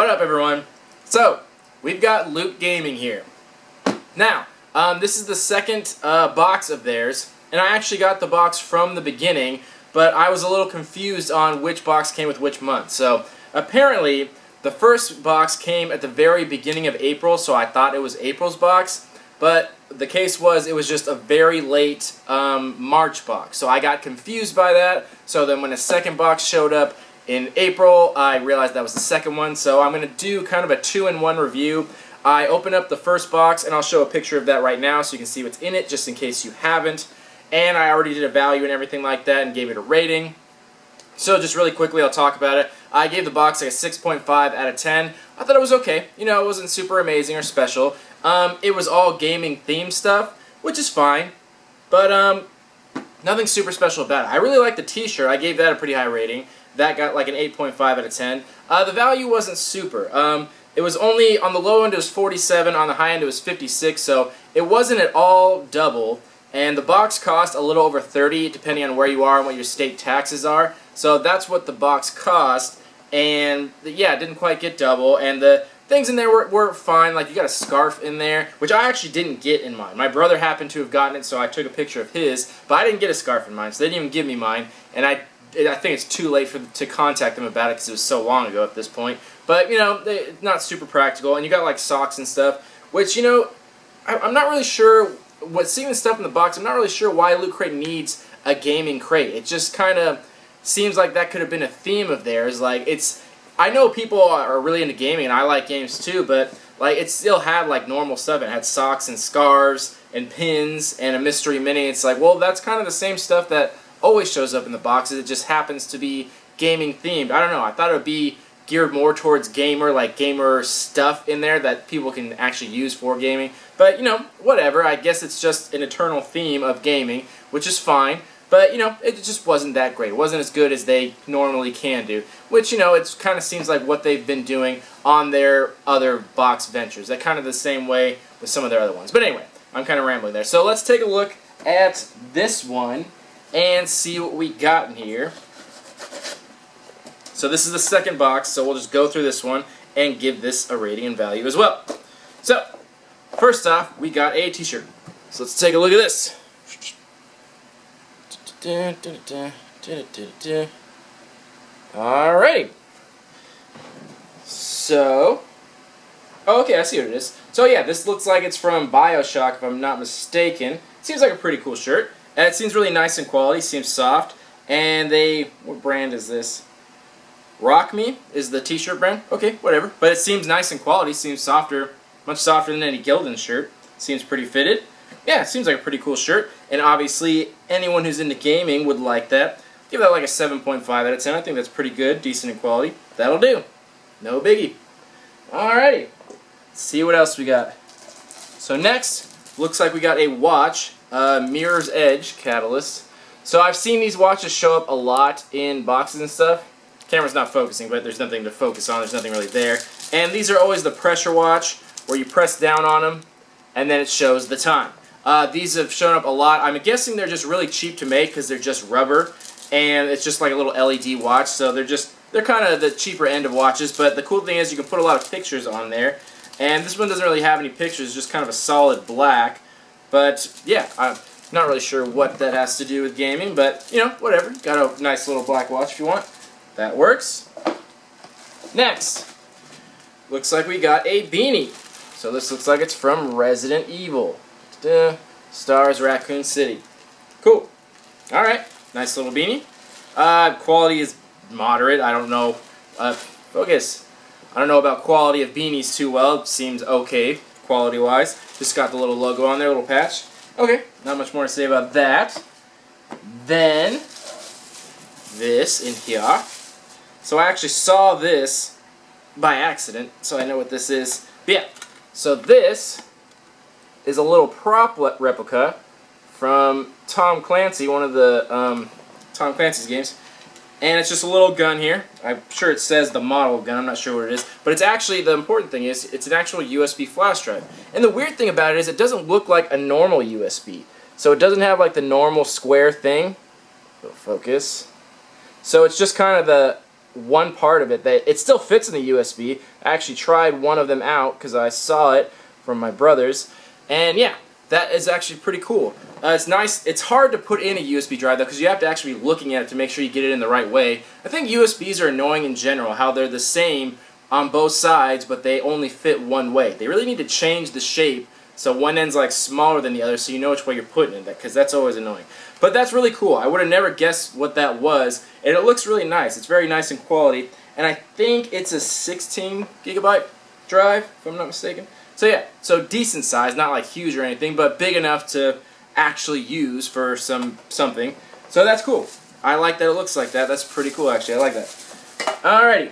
What up, everyone? So, we've got Luke Gaming here. Now, this is the second box of theirs, and I actually got the box from the beginning, but I was a little confused on which box came with which month. So, apparently, the first box came at the very beginning of April, so I thought it was April's box, but the case was it was just a very late March box. So I got confused by that, so then when the second box showed up in April, I realized that was the second one, so I'm going to do kind of a 2-in-1 review. I opened up the first box, and I'll show a picture of that right now so you can see what's in it, just in case you haven't. And I already did a value and everything like that and gave it a rating. So just really quickly, I'll talk about it. I gave the box like a 6.5 out of 10. I thought it was okay. You know, it wasn't super amazing or special. It was all gaming themed stuff, which is fine. But nothing super special about it. I really liked the t-shirt. I gave that a pretty high rating. That got like an 8.5 out of 10. The value wasn't super. It was only, on the low end it was 47, on the high end it was 56, so it wasn't at all double. And the box cost a little over 30, depending on where you are and what your state taxes are. So that's what the box cost. And yeah, it didn't quite get double. And the things in there were fine. Like, you got a scarf in there, which I actually didn't get in mine. My brother happened to have gotten it, so I took a picture of his. But I didn't get a scarf in mine, so they didn't even give me mine. And I think it's too late to contact them about it because it was so long ago at this point. But, you know, not super practical. And you got, like, socks and stuff, which, you know, I'm not really sure. Seeing the stuff in the box, I'm not really sure why Loot Crate needs a gaming crate. It just kind of seems like that could have been a theme of theirs. Like, I know people are really into gaming, and I like games too, but like, it still had like normal stuff. It had socks and scarves and pins and a mystery mini. It's like, well, that's kind of the same stuff that always shows up in the boxes. It just happens to be gaming themed. I don't know. I thought it would be geared more towards gamer stuff in there that people can actually use for gaming. But, you know, whatever. I guess it's just an eternal theme of gaming, which is fine. But, you know, it just wasn't that great. It wasn't as good as they normally can do. Which, you know, it kind of seems like what they've been doing on their other box ventures. They're kind of the same way with some of their other ones. But anyway, I'm kind of rambling there. So let's take a look at this one and see what we got in here. So this is the second box, so we'll just go through this one and give this a rating and value as well. So, first off, we got a t-shirt. So let's take a look at this. Alrighty. So, oh, okay, I see what it is. So yeah, this looks like it's from BioShock, if I'm not mistaken. Seems like a pretty cool shirt. And it seems really nice in quality, seems soft. And what brand is this? Rock Me is the t-shirt brand. Okay, whatever. But it seems nice in quality, seems softer, much softer than any Gildan shirt. Seems pretty fitted. Yeah, it seems like a pretty cool shirt. And obviously, anyone who's into gaming would like that. Give that like a 7.5 out of 10. I think that's pretty good, decent in quality. That'll do. No biggie. Alrighty. Let's see what else we got. So next, looks like we got a watch, Mirror's Edge Catalyst. So I've seen these watches show up a lot in boxes and stuff. Camera's not focusing, but there's nothing to focus on. There's nothing really there. And these are always the pressure watch, where you press down on them, and then it shows the time. These have shown up a lot. I'm guessing they're just really cheap to make because they're just rubber, and it's just like a little LED watch. So they're kind of the cheaper end of watches. But the cool thing is you can put a lot of pictures on there. And this one doesn't really have any pictures, just kind of a solid black. But yeah, I'm not really sure what that has to do with gaming, but you know, whatever. Got a nice little black watch if you want. That works. Next, looks like we got a beanie. So this looks like it's from Resident Evil. S.T.A.R.S. Raccoon City. Cool. Alright, nice little beanie. Quality is moderate. I don't know. Focus. I don't know about quality of beanies too well. It seems okay, quality-wise. Just got the little logo on there, little patch. Okay, not much more to say about that. Then, this in here. So I actually saw this by accident, so I know what this is. But yeah, so this is a little prop replica from Tom Clancy, one of the Tom Clancy's games. And it's just a little gun here. I'm sure it says the model gun, I'm not sure what it is. But it's actually, the important thing is, it's an actual USB flash drive. And the weird thing about it is it doesn't look like a normal USB. So it doesn't have like the normal square thing. Focus. So it's just kind of one part of it that it still fits in the USB. I actually tried one of them out because I saw it from my brothers, and yeah, that is actually pretty cool. It's nice. It's hard to put in a USB drive though because you have to actually be looking at it to make sure you get it in the right way. I think USBs are annoying in general, how they're the same on both sides but they only fit one way. They really need to change the shape so one end's like smaller than the other so you know which way you're putting it, because that's always annoying. But that's really cool. I would have never guessed what that was, and it looks really nice. It's very nice in quality, and I think it's a 16 gigabyte drive if I'm not mistaken. So yeah, so decent size, not like huge or anything, but big enough to actually use for something. So that's cool. I like that it looks like that. That's pretty cool actually. I like that. Alrighty.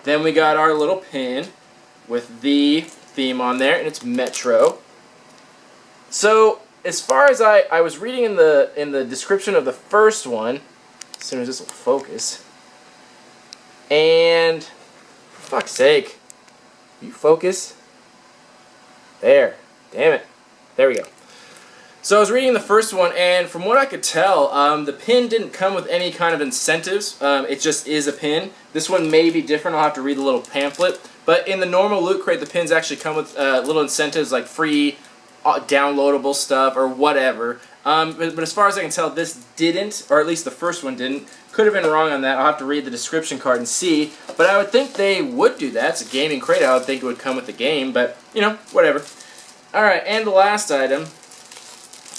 Then we got our little pin with the theme on there, and it's Metro. So as far as I was reading in the description of the first one, as soon as this will focus, and for fuck's sake, will you focus? There. Damn it. There we go. So I was reading the first one, and from what I could tell, the pin didn't come with any kind of incentives. It just is a pin. This one may be different. I'll have to read the little pamphlet. But in the normal Loot Crate, the pins actually come with little incentives like free downloadable stuff or whatever. But as far as I can tell, this didn't, or at least the first one didn't. Could have been wrong on that. I'll have to read the description card and see. But I would think they would do that. It's a gaming crate. I would think it would come with the game. But, you know, whatever. Alright, and the last item.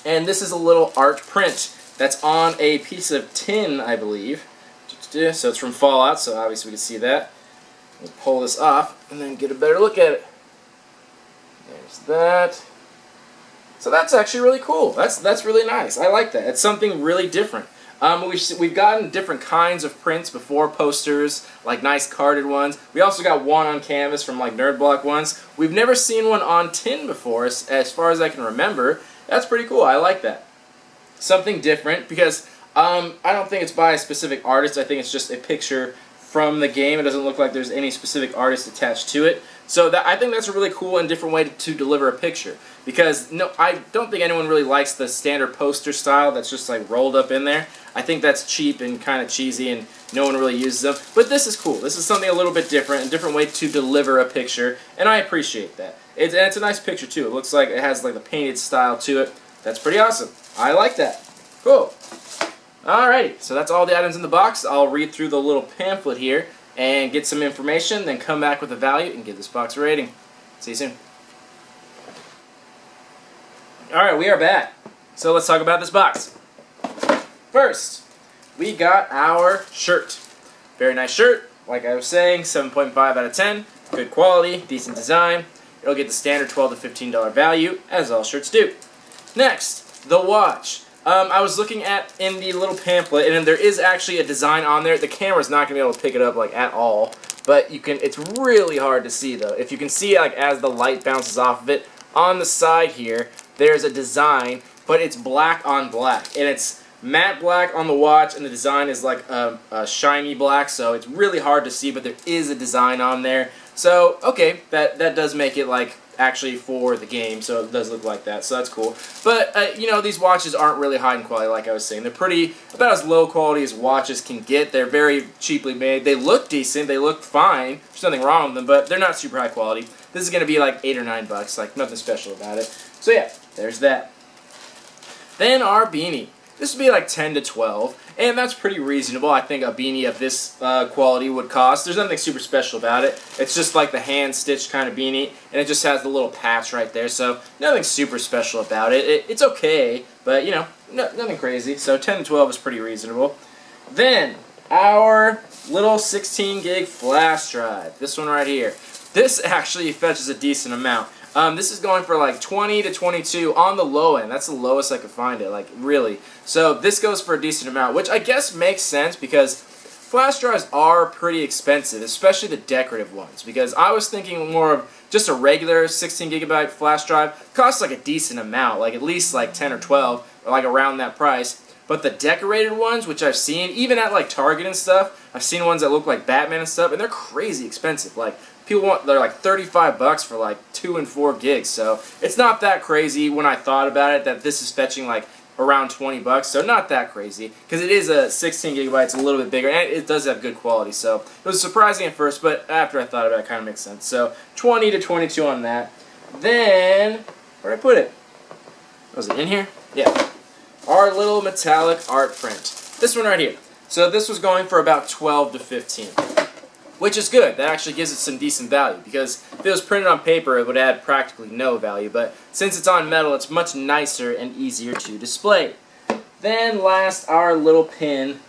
And this is a little art print that's on a piece of tin, I believe. So it's from Fallout, so obviously we can see that. We'll pull this off and then get a better look at it. There's that. So that's actually really cool. That's really nice. I like that. It's something really different. We've gotten different kinds of prints before, posters, like nice carded ones. We also got one on canvas from like Nerd Block ones. We've never seen one on tin before, as far as I can remember. That's pretty cool. I like that. Something different, because I don't think it's by a specific artist. I think it's just a picture from the game. It doesn't look like there's any specific artist attached to it. So I think that's a really cool and different way to deliver a picture. Because no, I don't think anyone really likes the standard poster style that's just like rolled up in there. I think that's cheap and kind of cheesy and no one really uses them. But this is cool. This is something a little bit different, a different way to deliver a picture, and I appreciate that. And it's a nice picture too. It looks like it has like the painted style to it. That's pretty awesome. I like that. Cool. Alrighty, so that's all the items in the box. I'll read through the little pamphlet here and get some information, then come back with a value and give this box a rating. See you soon. Alright, we are back. So let's talk about this box. First, we got our shirt. Very nice shirt. Like I was saying, 7.5 out of 10. Good quality, decent design. It'll get the standard $12 to $15 value, as all shirts do. Next, the watch. I was looking in the little pamphlet, and there is actually a design on there. The camera's not going to be able to pick it up like at all, but you can. It's really hard to see though. If you can see like as the light bounces off of it, on the side here, there's a design, but it's black on black, and it's matte black on the watch, and the design is like a shiny black, so it's really hard to see, but there is a design on there. So, okay, that does make it like actually for the game, so it does look like that, so that's cool. But, you know, these watches aren't really high in quality, like I was saying. They're pretty, about as low quality as watches can get. They're very cheaply made. They look decent. They look fine. There's nothing wrong with them, but they're not super high quality. This is going to be like $8 or $9, like nothing special about it. So yeah, there's that. Then our beanie. This would be like 10 to 12, and that's pretty reasonable. I think a beanie of this quality would cost. There's nothing super special about it. It's just like the hand-stitched kind of beanie, and it just has the little patch right there, so nothing super special about it. It's okay, but, you know, nothing crazy. So 10 to 12 is pretty reasonable. Then, our little 16 gig flash drive. This one right here. This actually fetches a decent amount. This is going for like 20 to 22 on the low end. That's the lowest I could find it, like really. So this goes for a decent amount, which I guess makes sense because flash drives are pretty expensive, especially the decorative ones. Because I was thinking more of just a regular 16 gigabyte flash drive costs like a decent amount, like at least like 10 or 12, or like around that price. But the decorated ones, which I've seen, even at like Target and stuff, I've seen ones that look like Batman and stuff, and they're crazy expensive. Like they're like $35 for like 2 and 4 gigs. So it's not that crazy when I thought about it that this is fetching like around 20 bucks, so not that crazy, because it is a 16 gigabytes, a little bit bigger, and it does have good quality, so it was surprising at first, but after I thought about it, it kind of makes sense. So 20 to 22 on that. Then, where'd I put it? Was it in here? Yeah. Our little metallic art print. This one right here. So this was going for about 12 to 15. Which is good. That actually gives it some decent value, because if it was printed on paper, it would add practically no value, but since it's on metal, it's much nicer and easier to display. Then last, our little pin.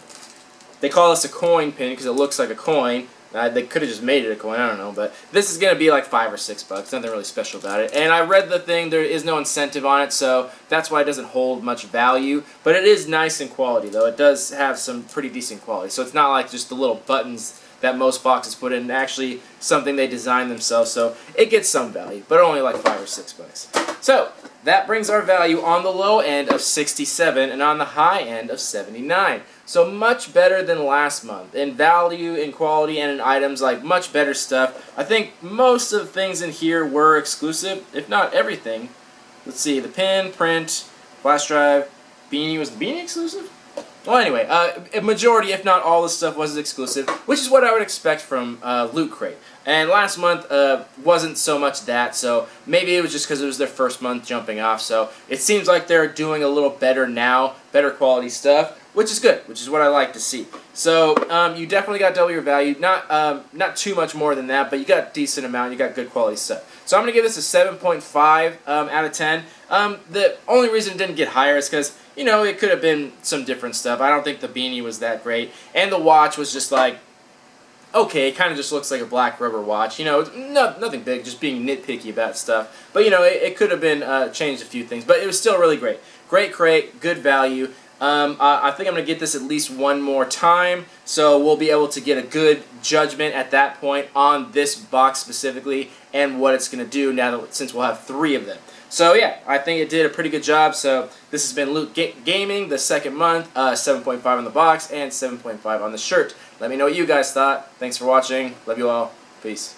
They call this a coin pin because it looks like a coin. They could have just made it a coin, I don't know, but this is going to be like $5 or $6, nothing really special about it. And I read the thing, there is no incentive on it, so that's why it doesn't hold much value, but it is nice in quality, though. It does have some pretty decent quality, so it's not like just the little buttons that most boxes put in, actually something they designed themselves, so it gets some value, but only like $5 or $6. So, that brings our value on the low end of 67 and on the high end of 79. So much better than last month. In value, in quality, and in items, like much better stuff. I think most of the things in here were exclusive, if not everything. Let's see, the pen, print, flash drive, beanie. Was the beanie exclusive? Well, anyway, a majority, if not all, the stuff was exclusive, which is what I would expect from Loot Crate. And last month wasn't so much that, so maybe it was just because it was their first month jumping off. So it seems like they're doing a little better now, better quality stuff, which is good, which is what I like to see. So you definitely got double your value. Not too much more than that, but you got a decent amount. You got good quality stuff. So I'm going to give this a 7.5 out of 10. The only reason it didn't get higher is because, you know, it could have been some different stuff. I don't think the beanie was that great. And the watch was just like, okay, it kind of just looks like a black rubber watch. You know, nothing big, just being nitpicky about stuff. But, you know, it could have been changed a few things. But it was still really great. Great crate, good value. I think I'm going to get this at least one more time, so we'll be able to get a good judgment at that point on this box specifically and what it's going to do now that, since we'll have 3 of them. So yeah, I think it did a pretty good job. So this has been Loot Gaming, the second month, 7.5 on the box and 7.5 on the shirt. Let me know what you guys thought. Thanks for watching. Love you all. Peace.